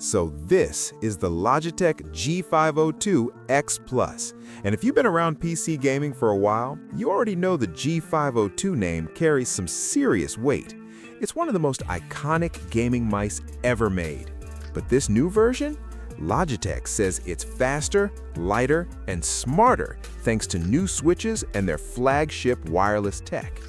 So this is the Logitech G502 X Plus. And if you've been around PC gaming for a while, you already know the G502 name carries some serious weight. It's one of the most iconic gaming mice ever made. But this new version? Logitech says it's faster, lighter, and smarter thanks to new switches and their flagship wireless tech.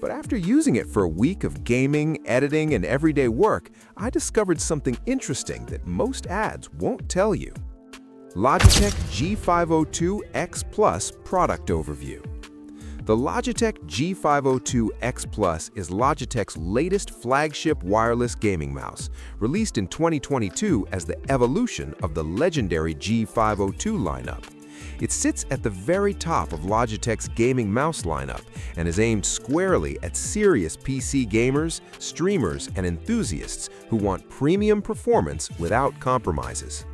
But after using it for a week of gaming, editing, and everyday work, I discovered something interesting that most ads won't tell you. Logitech G502 X Plus product overview. The Logitech G502 X Plus is Logitech's latest flagship wireless gaming mouse, released in 2022 as the evolution of the legendary G502 lineup. It sits at the very top of Logitech's gaming mouse lineup and is aimed squarely at serious PC gamers, streamers, and enthusiasts who want premium performance without compromises.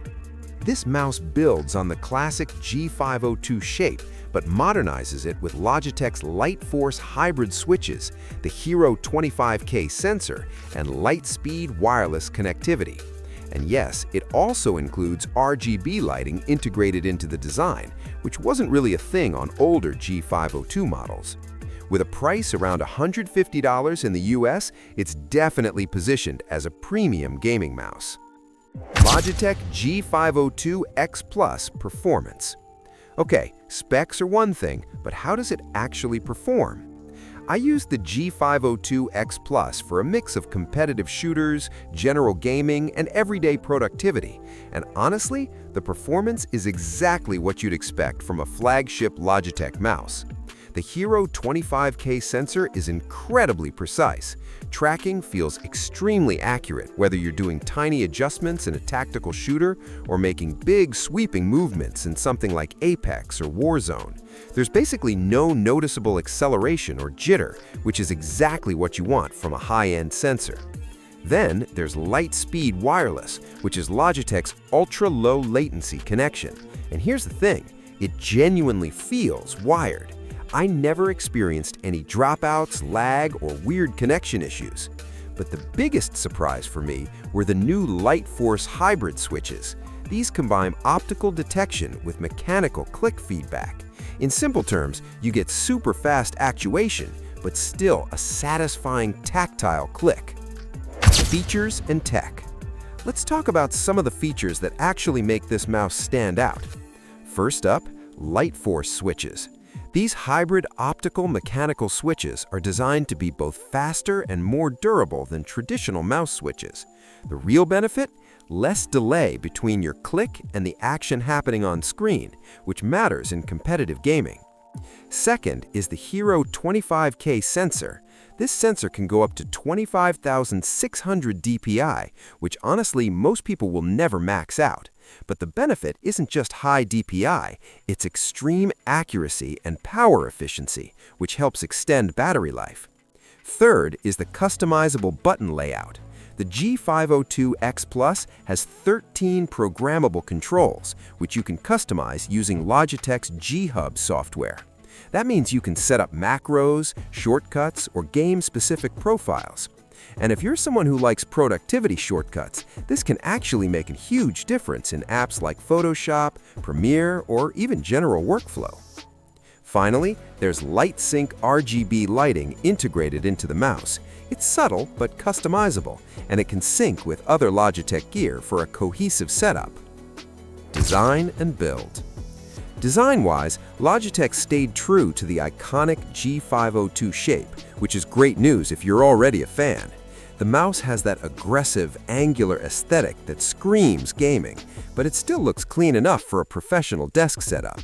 This mouse builds on the classic G502 shape, but modernizes it with Logitech's LIGHTFORCE hybrid switches, the Hero 25K sensor, and LIGHTSPEED wireless connectivity. And yes, it also includes RGB lighting integrated into the design, which wasn't really a thing on older G502 models. With a price around $150 in the US, it's definitely positioned as a premium gaming mouse. Logitech G502 X Plus Performance. Okay, specs are one thing, but how does it actually perform? I used the G502 X Plus for a mix of competitive shooters, general gaming, and everyday productivity. And honestly, the performance is exactly what you'd expect from a flagship Logitech mouse. The Hero 25K sensor is incredibly precise. Tracking feels extremely accurate, whether you're doing tiny adjustments in a tactical shooter or making big sweeping movements in something like Apex or Warzone. There's basically no noticeable acceleration or jitter, which is exactly what you want from a high-end sensor. Then there's LIGHTSPEED Wireless, which is Logitech's ultra-low latency connection. And here's the thing, it genuinely feels wired. I never experienced any dropouts, lag, or weird connection issues. But the biggest surprise for me were the new LIGHTFORCE hybrid switches. These combine optical detection with mechanical click feedback. In simple terms, you get super fast actuation, but still a satisfying tactile click. Features and tech. Let's talk about some of the features that actually make this mouse stand out. First up, LIGHTFORCE switches. These hybrid optical-mechanical switches are designed to be both faster and more durable than traditional mouse switches. The real benefit? Less delay between your click and the action happening on screen, which matters in competitive gaming. Second is the Hero 25K sensor. This sensor can go up to 25,600 dpi, which honestly most people will never max out. But the benefit isn't just high DPI, it's extreme accuracy and power efficiency, which helps extend battery life. Third is the customizable button layout. The G502 X Plus has 13 programmable controls, which you can customize using Logitech's G-Hub software. That means you can set up macros, shortcuts, or game-specific profiles. And if you're someone who likes productivity shortcuts, this can actually make a huge difference in apps like Photoshop, Premiere, or even general workflow. Finally, there's LightSync RGB lighting integrated into the mouse. It's subtle but customizable, and it can sync with other Logitech gear for a cohesive setup. Design and build. Design-wise, Logitech stayed true to the iconic G502 shape, which is great news if you're already a fan. The mouse has that aggressive, angular aesthetic that screams gaming, but it still looks clean enough for a professional desk setup.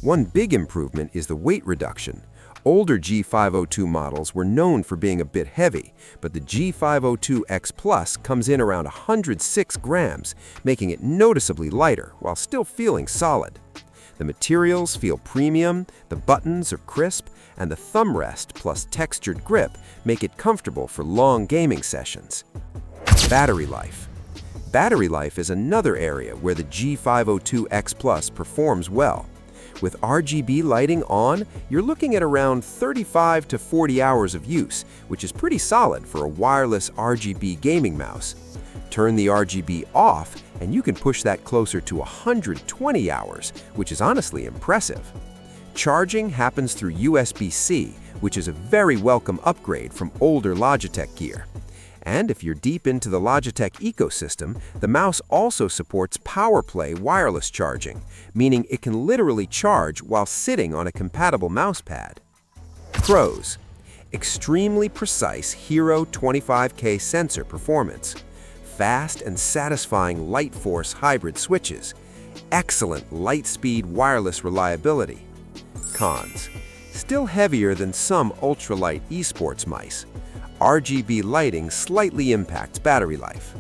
One big improvement is the weight reduction. Older G502 models were known for being a bit heavy, but the G502 X Plus comes in around 106 grams, making it noticeably lighter while still feeling solid. The materials feel premium, the buttons are crisp, and the thumb rest plus textured grip make it comfortable for long gaming sessions. Battery life. Battery life is another area where the G502 X Plus performs well. With RGB lighting on, you're looking at around 35 to 40 hours of use, which is pretty solid for a wireless RGB gaming mouse. Turn the RGB off, and you can push that closer to 120 hours, which is honestly impressive. Charging happens through USB-C, which is a very welcome upgrade from older Logitech gear. And if you're deep into the Logitech ecosystem, the mouse also supports PowerPlay wireless charging, meaning it can literally charge while sitting on a compatible mousepad. Pros: extremely precise Hero 25K sensor performance, fast and satisfying LIGHTFORCE hybrid switches, excellent LIGHTSPEED wireless reliability. Cons: still heavier than some ultralight esports mice. RGB lighting slightly impacts battery life.